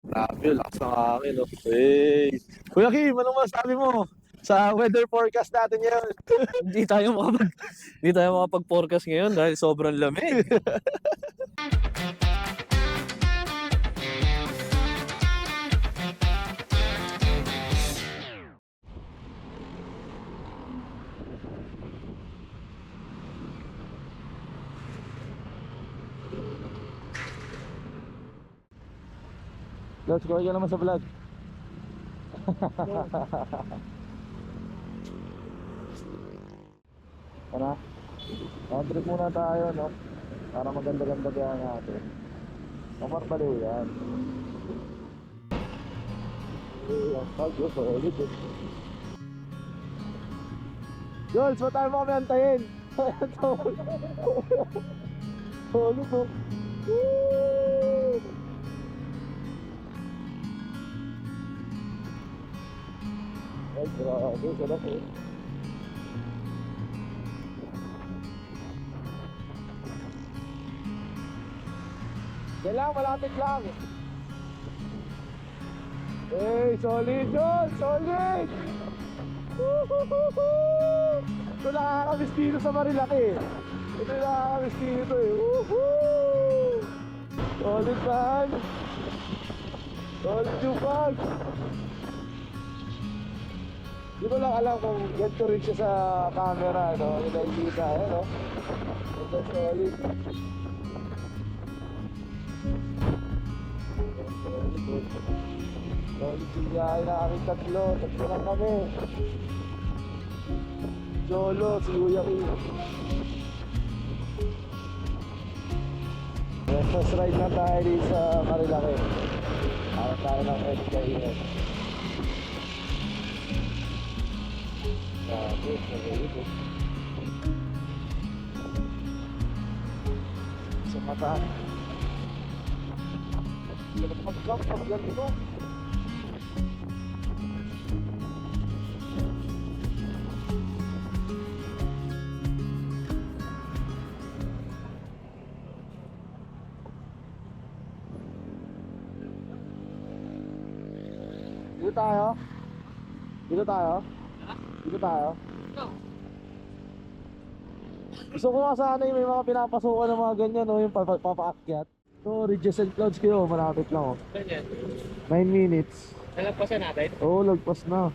Grabe, lakas ng hangin, no? Hey. Kuya Kim, anong masabi mo sa weather forecast natin ngayon? Hindi tayo hindi tayo makapag-forecast ngayon dahil sobrang lamig. Let's go ka naman sa vlog. Tara. Road trip muna tayo, no? Para maganda-ganda kaya natin. Maparbaliw yan. Ang pag-go, solid eh. Jules, ba't tayo mo kami antayin? Solid oh. Woo! Ay, grabe, sarap eh. Yan lang, malapit lang. Hey, solid yun! Solid! Woohoo! Ito nakakamiss dito sa Marilaki. Ito yung nakakamiss dito eh. Woohoo! Solid man! Solid yung bag! Di ko lang alam kung ganito rin siya sa camera, no? Yung nakikita, no? Ito solid. Solid yung biyahe na aming tatlo lang kami. Jolo, si Kuya Kim. First ride na tayo dito sa Marilaki. Para tayo ng SKS. Grabe, nagawin. Sa mata. Sarap mag-jump pag ganito. Dito tayo? Dito tayo? Dito tayo? Gusto ko nga sana yung may mga pinapasukan ng mga ganyan, no? Yung papaakyat. So, Ridges and Clouds kayo, malapit lang, oh. Ganyan. 9 minutes. Nalagpasan natin. Oo, lagpas na.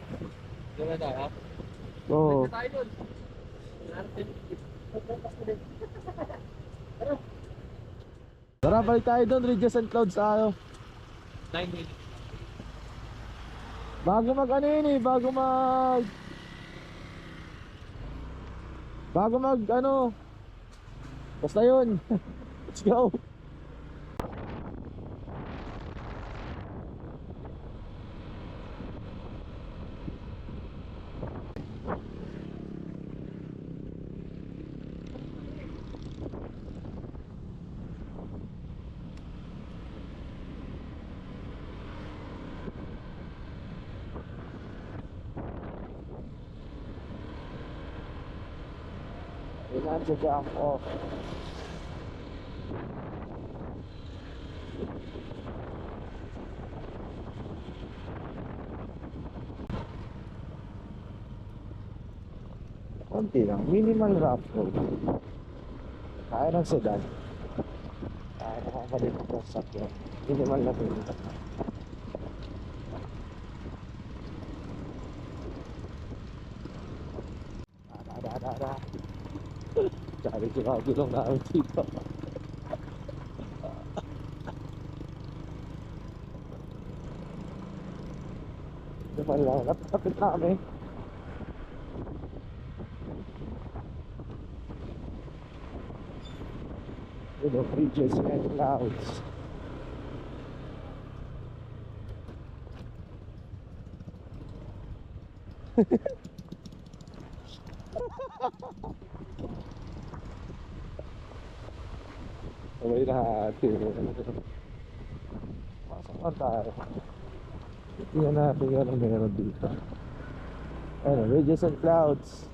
Doon na tayo. Oo. Tayo doon. Tara, balik tayo doon, Ridges and Clouds tayo. 9 minutes. Bago mag ano yun eh, bago mag ano. Basta yun. Let's go. Kailangan siya jump off. Konti lang, minimal rough road. Kaya ng sedan. Kaya nakakalit ko sa sakyan. Minimal na pinita. Ada. Cari sigurado lang namin dito. Naman lang, napit namin. The Ridges and Clouds. Sabay natin. Pasok lang tayo. Tingnan natin yun ang meron dito. Ayun, Ridges and Clouds.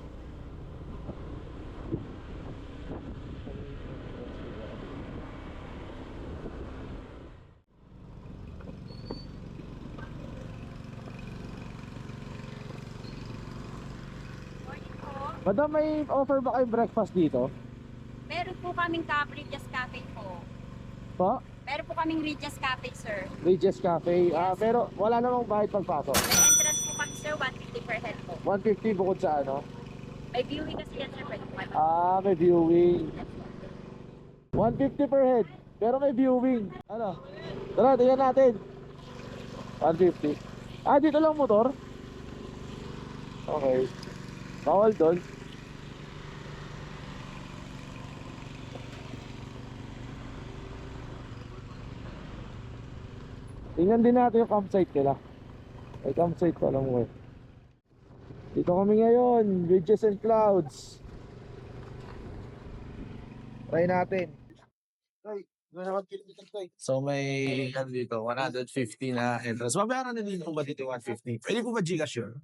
Madam, may offer ba kayo breakfast dito? Meron po kaming Regis Cafe po. Pa? Meron po kaming Regis Cafe, sir. Regis Cafe. Pero wala namang bayad pagpasok. May entrance po kami, sir. 150 per head po. 150 bukod sa ano? May viewing kasi yan, sir. Pwede po kayo. May viewing. 150 per head. Pero may viewing. Ano? Tara, tingnan natin. 150. Dito lang motor? Okay. Bawal doon. Tingnan din natin yung campsite nila. May campsite pa lang mo eh. Dito kami ngayon, Ridges and Clouds. Try natin. So may ano dito, 150 na entrance. Mabayaran na din po ba dito 150? Pwede po ba Gcash yun?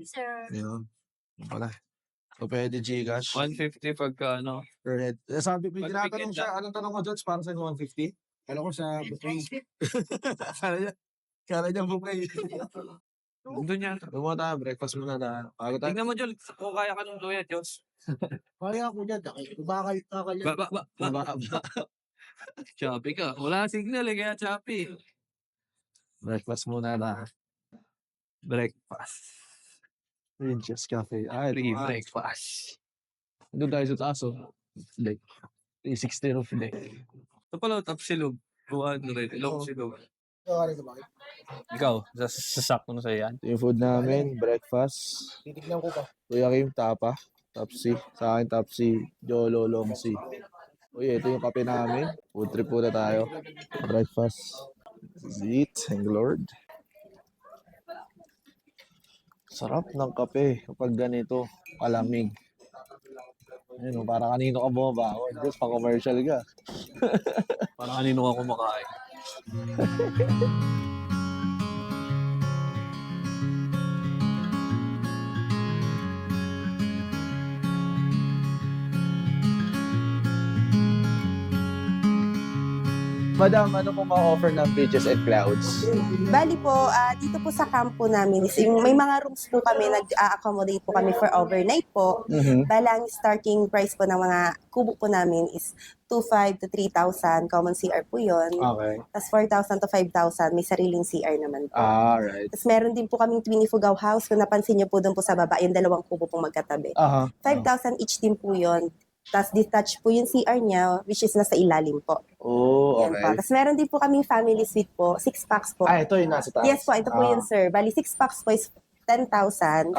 Sir. Yun. Yun pala. So pwede Gcash 150 pagka ano. per head. Sabi, may Pag tinatanong weekend siya, anong tanong mo George? Para sa 150? Kala ko sa buffet. Kala niya buffet. Doon yan. Lumo tayo, breakfast muna na. Bago tayo. Tignan mo, Jol. Kung kaya ka nung luya, Diyos. Kaya ko dyan. Bakal ka yan. Ba. Choppy ka. Wala signal eh, kaya choppy. Breakfast muna na. Breakfast. Ridges Cafe. Free breakfast. Doon tayo sa taas oh. Like, 360 roof deck. Ito pala, top silog. 200. Long silog. Ikaw, sasakto na sa'yo yan. Ito yung food namin, breakfast. Titignan ko pa. Kuya Kim, tapa. Top C. Sa akin, top C. Jolo, long C. Uy, ito yung kape namin. Food trip muna tayo. Breakfast. Eat, thank Lord. Sarap ng kape kapag ganito, palamig. Ayun, para kanino ka bumaba. Diyos, pa-commercial ka. Parang kanino ka kumakain. Madam, ano po ma-offer ng Ridges and Clouds? Bali po, dito po sa campo namin is yung may mga rooms po kami, nag-accommodate po kami for overnight po. Bala ang starting price po ng mga kubo po namin is 2,500 to 3,000, common CR po yun. Okay. Tapos 4,000 to 5,000, may sariling CR naman po. Alright. Tapos meron din po kaming Twin Ifugao House, kung napansin niyo po doon po sa baba, yung dalawang kubo pong magkatabi. 5,000 each din po yun. Tapos detached po yung CR niya, which is nasa ilalim po. Oh, Yan po. okay. Tapos meron din po kaming family suite po, 6 packs po. Ito yung nasa taas. Yes po, ito po yun, sir. Bali, 6 packs po is 10,000.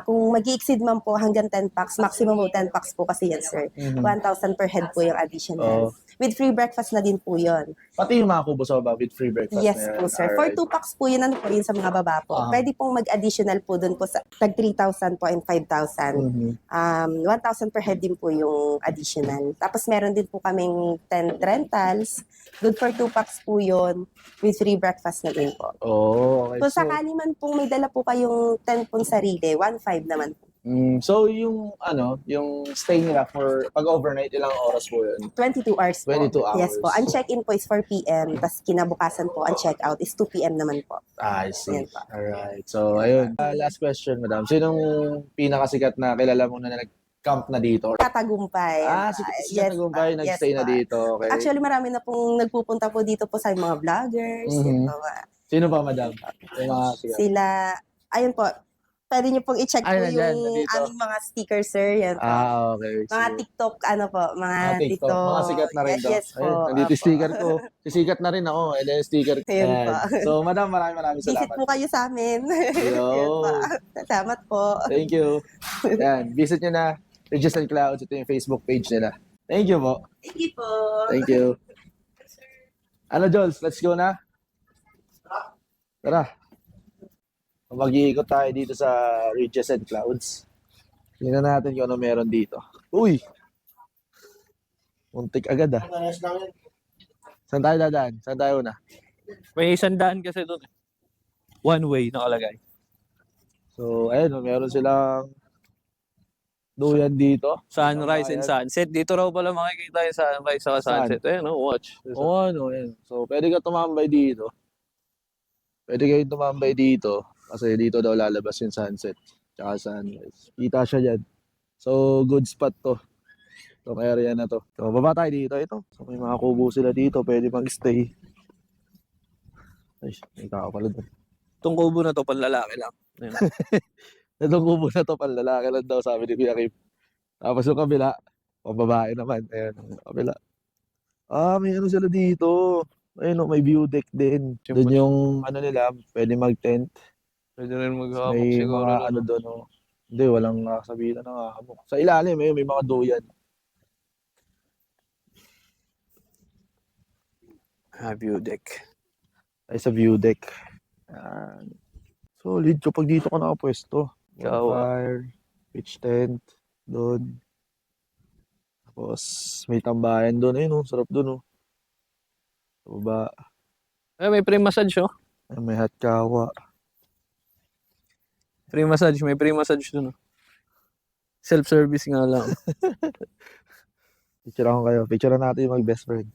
Kung mag-exceed man po hanggang 10 packs, maximum po 10 packs po kasi yan, sir. 1,000 per head po yung additional. With free breakfast na din po yun. Pati yung mga kubo sa baba with free breakfast. Yes po, sir. For 2 packs po yun, ano po yun sa mga baba po. Pwede pong mag-additional po dun po sa tag 3,000 po and 5,000. 1,000 per head din po yung additional. Tapos meron din po kaming 10 rentals. Good for 2 packs po yun with free breakfast na din po. Oh, okay. Kung sakali man po may dala po kayong 10 pong sarili, 1,500 naman po. So yung yung stay nila for pag overnight ilang oras po yun? 22 hours po. 22 hours. Yes po. Ang check-in po is 4 p.m. Tapos kinabukasan po, ang check-out is 2 p.m. naman po. I see. Yan po. Alright. So, ayun. Last question, madam. Sinong pinakasikat na kilala mo na nag-camp na dito? Katagumpay. Si Katagumpay nag-stay na po. dito. Okay. Actually, marami na pong nagpupunta po dito po sa mga vloggers. Mhm. Ito, Sino pa, madam? Yung mga sikat. sila, ayun po, pwede niyo pong i-check po nandyan, yung nandito. aming mga stickers, sir. Yan po. Okay. Mga So, TikTok, ano po, mga TikTok. Mga sikat na rin Yes, daw. yes po. Ayun, nandito yung Opo. sticker ko. Sisikat na rin ako. Ito yung sticker ko. Ayun Ayan. po. So, madam, maraming Visit salamat. po kayo sa amin. Yo. Yan po. Salamat po. Thank you. Yan. Visit nyo na Ridges and Clouds. Ito yung Facebook page nila. Thank you po. Thank you po. Thank you. Ano, Jols? Let's go na. Tara. Mag-iikot tayo dito sa Ridges and Clouds. Tingnan natin kung ano meron dito. Uy! Muntik agad ah. Saan tayo dadaan? Saan tayo na? May isang daan kasi doon. One way nakalagay. So, ayun, meron silang duyan dito. Sunrise and sunset. Dito raw pala makikita yung sunrise sa sunset. Ayan, watch. Oo, ano, yan. So, pwede ka tumambay dito. Pwede kayong tumambay dito. Kasi dito daw lalabas yung sunset. Tsaka sunrise. Kita siya dyan. So, good spot to. Itong area na to. So, baba tayo dito. Ito. So, may mga kubo sila dito. Pwede mag-stay. Ay, may tao pala doon. Itong kubo na to, panlalaki lang. Ayun. Itong kubo na to, panlalaki lang daw, sabi ni Kuya Kim. Tapos yung kabila, pambabae naman. Ayan, yung kabila. Ah, may ano sila dito. Ayun, may view deck din. Doon yung ano nila, pwede mag-tent. Pwede rin maghamok May siguro. mga ano doon. Oh. Hindi, walang nakasabihan ng hamok. Sa ilalim, may mga duyan. View deck. Ay, sa view deck. Ayan. Solid. Kapag dito ka nakapwesto. Ikaw, Fire, pitch tent, doon. Tapos, may tambayan doon. Ayun, oh, sarap doon. Oh. Sa baba. Ay, may free massage, oh. Ay, may hot kawa. Free massage, may free massage dun, oh. Self-service nga lang. Picture ako kayo. Picture natin yung mag-best friend.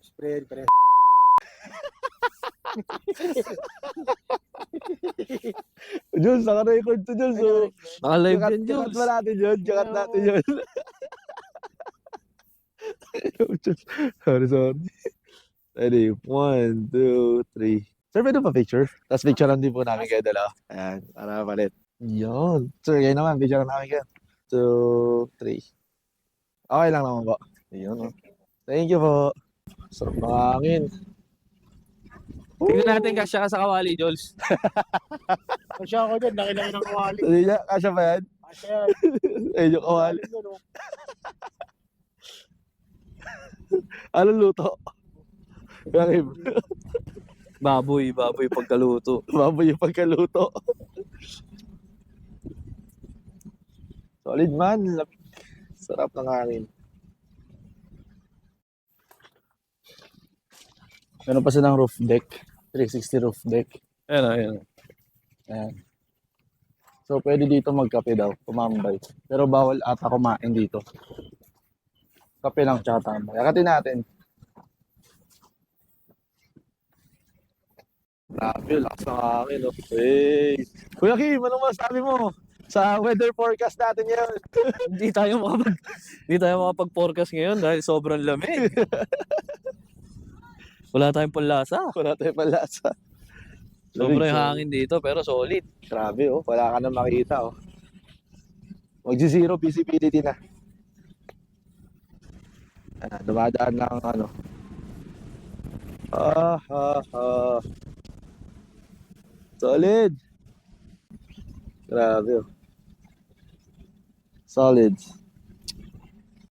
Jules, naka-record to Jules. So, Naka-live yan, kakat Jules. ba natin yun? Kakat natin yun. Sorry. Ready? 1, 2, 3. Sir, pwede pa picture? Tapos picturean din po namin kayo dalawa. Ayan, para palit. Yun. Sir, kayo naman, picturean namin kayo. 2, 3. Okay lang naman po. Ayun, oh. Thank you po. Sarap ng hangin. Tingnan natin kasya ka sa kawali, Jules. Kasya ako dyan, laki-laki ng kawali. Sabi niya, kasya ba yan? Kasya yan. Ayun yung kawali. Anong luto? Bakit? Baboy pagkaluto. Baboy yung pagkaluto. Solid man. Sarap ng hangin. Meron pa silang roof deck. 360 roof deck. Ayan. Ayan. So, pwede dito magkape daw. Tumambay. Pero bawal ata kumain dito. Kape lang tsaka tambay. Akatin natin. Grabe, lakas ng hangin. Oh. Hey. Kuya Kim, anong masabi mo sa weather forecast natin ngayon? Hindi tayo makapag-forecast ngayon dahil sobrang lamig. Wala tayong panlasa. Wala tayong palasa. Sobrang hangin dito pero solid. Grabe, oh. Wala ka na makita, oh. Mag-zero visibility na. Dumadaan lang, ano. Solid. Grabe, oh. Solid.